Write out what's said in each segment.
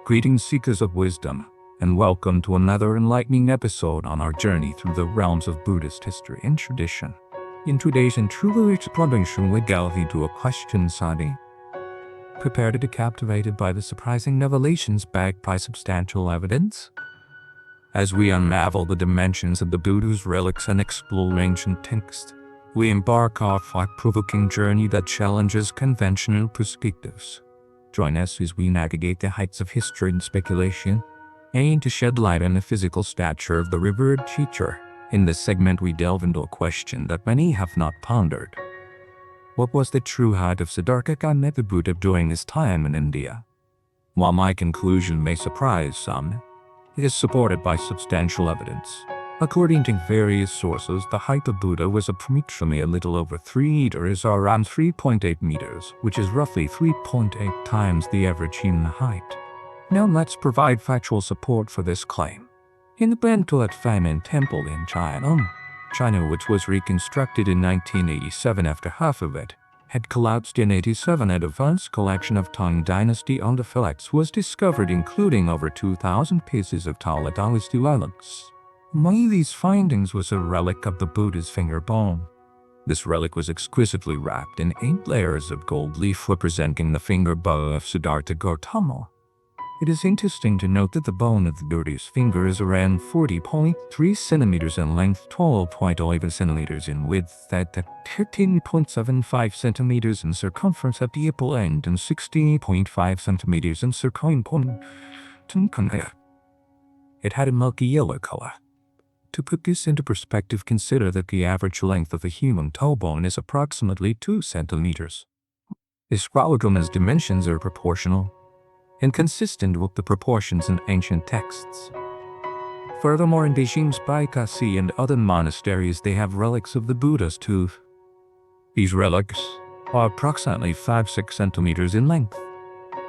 Greetings, seekers of wisdom, and welcome to another enlightening episode on our journey through the realms of Buddhist history and tradition. In today's intrusive exploration, we delve into a question study. Prepare to be captivated by the surprising revelations backed by substantial evidence? As we unravel the dimensions of the Buddha's relics and explore ancient texts, we embark on a thought-provoking journey that challenges conventional perspectives. Join us as we navigate the heights of history and speculation, aiming to shed light on the physical stature of the revered teacher. In this segment, we delve into a question that many have not pondered. What was the true height of Siddhartha Gautama the Buddha during his time in India? While my conclusion may surprise some, it is supported by substantial evidence. According to various sources, the height of Buddha was approximately a little over 3 meters or around 3.8 meters, which is roughly 3.8 times the average human height. Now let's provide factual support for this claim. In the Bentlet Famine Temple in China, which was reconstructed in 1987 after half of it had collapsed in 87, a advanced collection of Tang Dynasty artifacts was discovered, including over 2,000 pieces of Tang Dynasty relics. Among these findings was a relic of the Buddha's finger bone. This relic was exquisitely wrapped in 8 layers of gold leaf representing the finger bone of Siddhartha Gautama. It is interesting to note that the bone of the Buddha's finger is around 40.3 centimeters in length, 12.11 centimeters in width, at 13.75 centimeters in circumference at the upper end, and 16.5 centimeters in circumference. It had a milky yellow color. To put this into perspective, consider that the average length of a human toe bone is approximately 2 centimeters. This Gautama's dimensions are proportional and consistent with the proportions in ancient texts. Furthermore, in Beijing's Baikasi and other monasteries, they have relics of the Buddha's tooth. These relics are approximately 5-6 centimeters in length.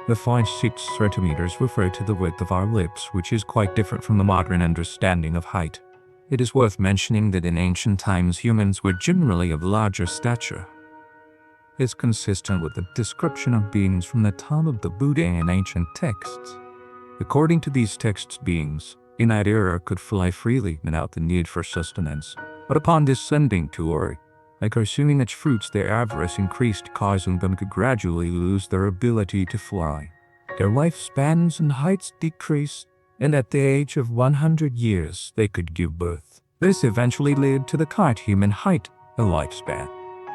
The 5-6 centimeters refer to the width of our lips, which is quite different from the modern understanding of height. It is worth mentioning that in ancient times humans were generally of larger stature. It's consistent with the description of beings from the time of the Buddha in ancient texts. According to these texts, beings in that era could fly freely without the need for sustenance. But upon descending to earth, like consuming its fruits, their avarice increased, causing them to gradually lose their ability to fly. Their lifespans and heights decreased, and at the age of 100 years, they could give birth. This eventually led to the current human height, a lifespan.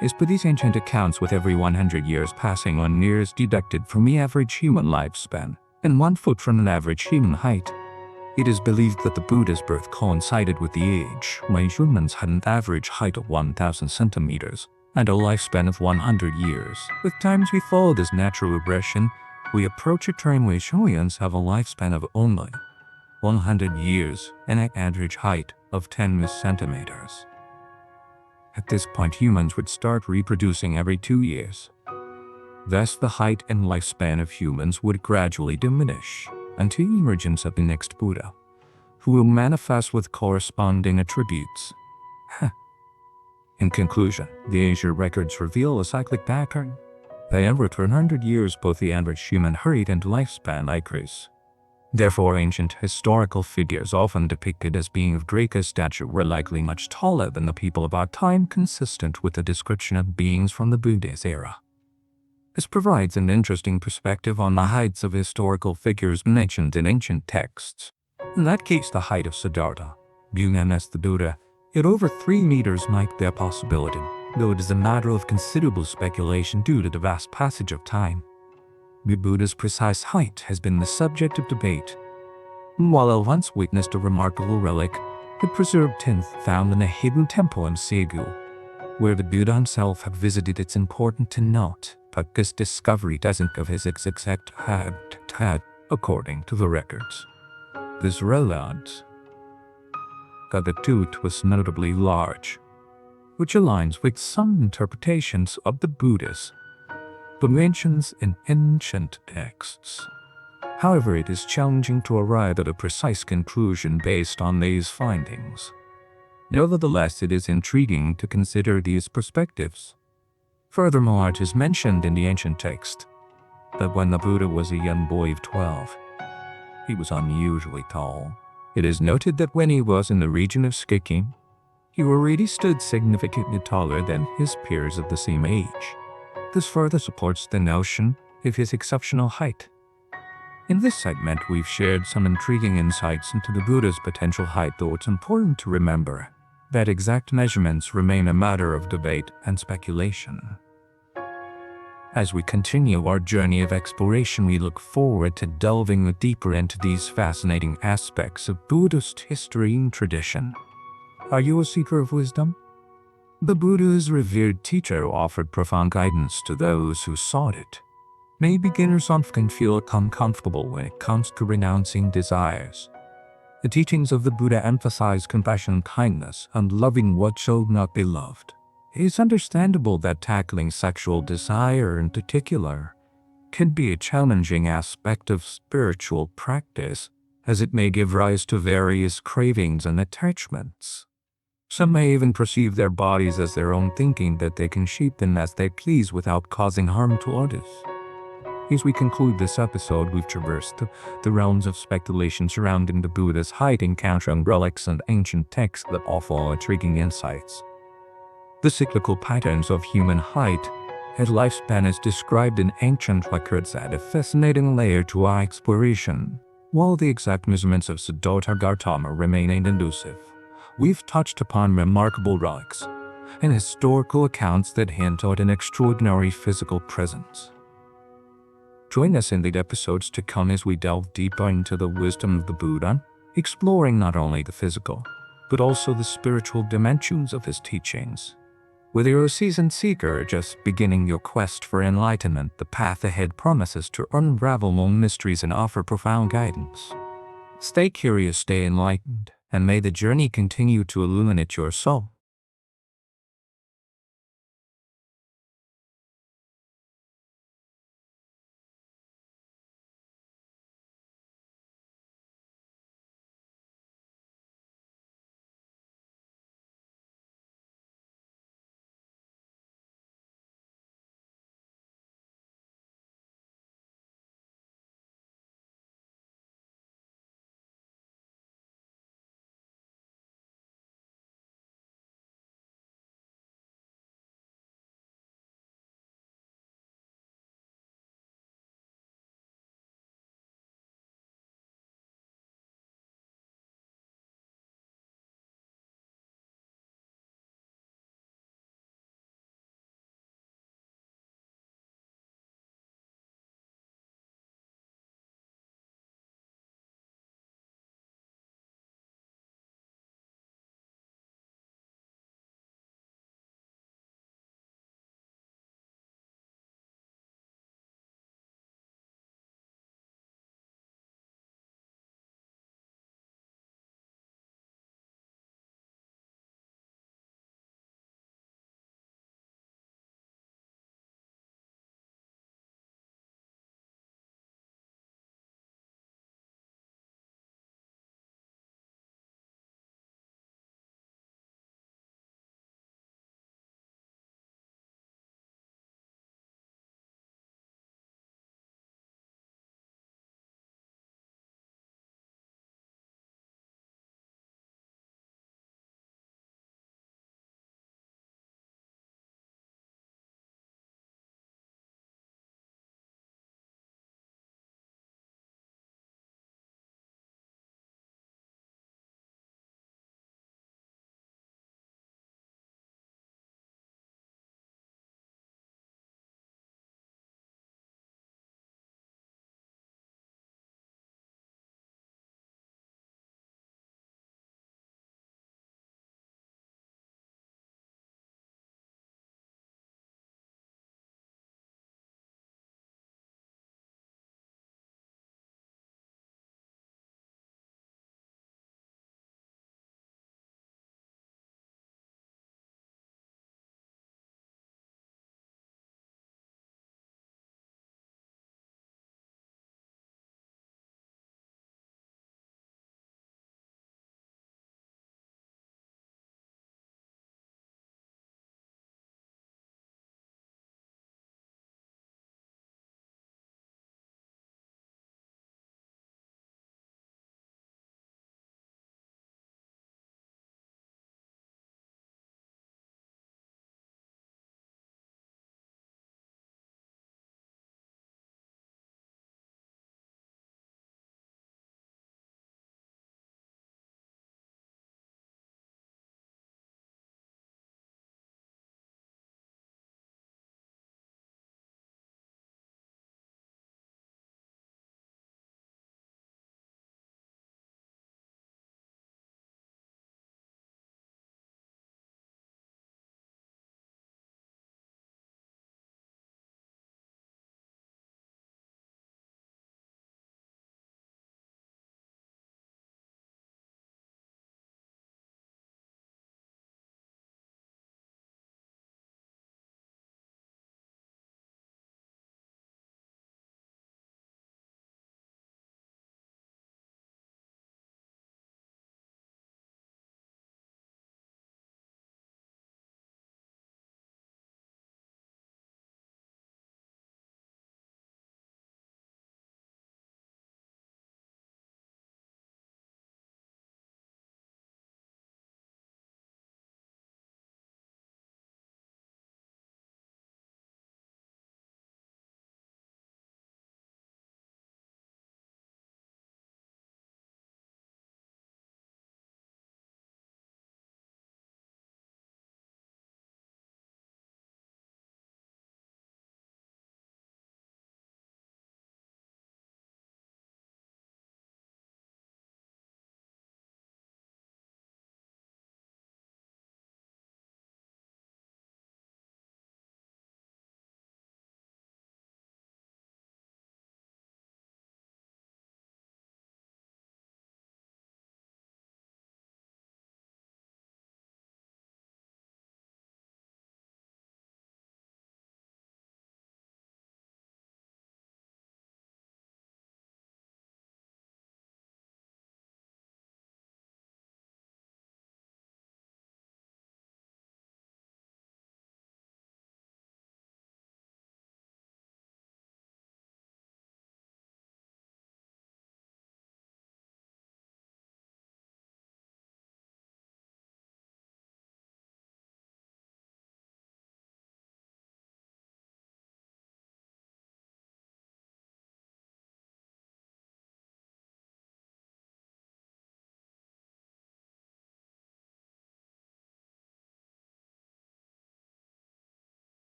As per these ancient accounts, with every 100 years passing, 1 year is deducted from the average human lifespan, and 1 foot from an average human height. It is believed that the Buddha's birth coincided with the age when humans had an average height of 1,000 centimeters and a lifespan of 100 years. With times we follow this natural regression, we approach a time where humans have a lifespan of only 100 years and an average height of 10 centimeters. At this point, humans would start reproducing every 2 years. Thus, the height and lifespan of humans would gradually diminish until the emergence of the next Buddha, who will manifest with corresponding attributes. In conclusion, the ancient records reveal a cyclic pattern. They every 100 years, both the average human height and lifespan increase. Therefore, ancient historical figures often depicted as being of greater stature were likely much taller than the people of our time, consistent with the description of beings from the Buddhist era. This provides an interesting perspective on the heights of historical figures mentioned in ancient texts. In that case, the height of Siddhartha, viewed as the Buddha, at over 3 meters might be a possibility, though it is a matter of considerable speculation due to the vast passage of time. The Buddha's precise height has been the subject of debate. While I once witnessed a remarkable relic, the preserved tenth found in a hidden temple in Segu, where the Buddha himself had visited, it's important to note, but this discovery doesn't give his exact height, according to the records. This relic that the tooth was notably large, which aligns with some interpretations of the Buddha's dimensions in ancient texts. However, it is challenging to arrive at a precise conclusion based on these findings. Nevertheless, it is intriguing to consider these perspectives. Furthermore, it is mentioned in the ancient text that when the Buddha was a young boy of 12, He was unusually tall. It is noted that when he was in the region of Sikkim, he already stood significantly taller than his peers of the same age. This further supports the notion of his exceptional height. In this segment, we've shared some intriguing insights into the Buddha's potential height, though it's important to remember that exact measurements remain a matter of debate and speculation. As we continue our journey of exploration, we look forward to delving deeper into these fascinating aspects of Buddhist history and tradition. Are you a seeker of wisdom? The Buddha's revered teacher offered profound guidance to those who sought it. Many beginners often feel uncomfortable when it comes to renouncing desires. The teachings of the Buddha emphasize compassion, kindness, and loving what shall not be loved. It is understandable that tackling sexual desire in particular can be a challenging aspect of spiritual practice, as it may give rise to various cravings and attachments. Some may even perceive their bodies as their own, thinking that they can shape them as they please without causing harm to others. As we conclude this episode, we've traversed the realms of speculation surrounding the Buddha's height, encountering relics and ancient texts that offer intriguing insights. The cyclical patterns of human height and lifespan as described in ancient records add a fascinating layer to our exploration. While the exact measurements of Siddhartha Gautama remain elusive, we've touched upon remarkable relics and historical accounts that hint at an extraordinary physical presence. Join us in the episodes to come as we delve deeper into the wisdom of the Buddha, exploring not only the physical, but also the spiritual dimensions of his teachings. Whether you're a seasoned seeker or just beginning your quest for enlightenment, the path ahead promises to unravel known mysteries and offer profound guidance. Stay curious, stay enlightened, and may the journey continue to illuminate your soul.